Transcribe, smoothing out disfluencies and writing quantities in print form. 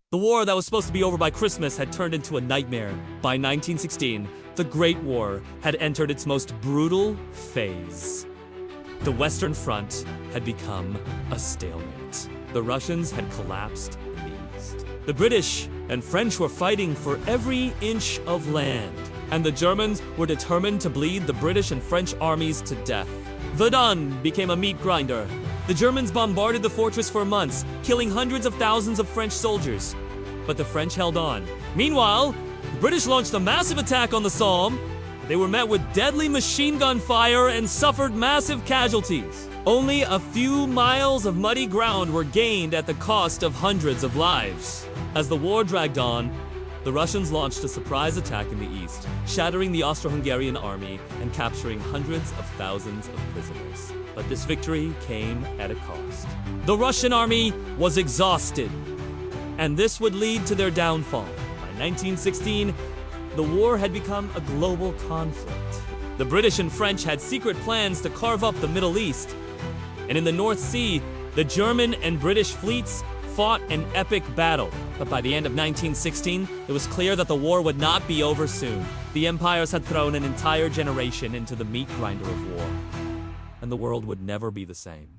The war that was supposed to be over by Christmas had turned into a nightmare. By 1916, the Great War had entered its most brutal phase. The Western Front had become a stalemate. The Russians had collapsed in the east. The British and French were fighting for every inch of land, and the Germans were determined to bleed the British and French armies to death. Verdun became a meat grinder. The Germans bombarded the fortress for months, killing hundreds of thousands of French soldiers. But the French held on. Meanwhile, the British launched a massive attack on the Somme. They were met with deadly machine gun fire and suffered massive casualties. Only a few miles of muddy ground were gained at the cost of hundreds of lives. As the war dragged on, the Russians launched a surprise attack in the east, shattering the Austro-Hungarian army and capturing hundreds of thousands of prisoners. But this victory came at a cost. The Russian army was exhausted, and this would lead to their downfall. By 1916, the war had become a global conflict. The British and French had secret plans to carve up the Middle East. And in the North Sea, the German and British fleets fought an epic battle. But by the end of 1916, it was clear that the war would not be over soon. The empires had thrown an entire generation into the meat grinder of war, and the world would never be the same.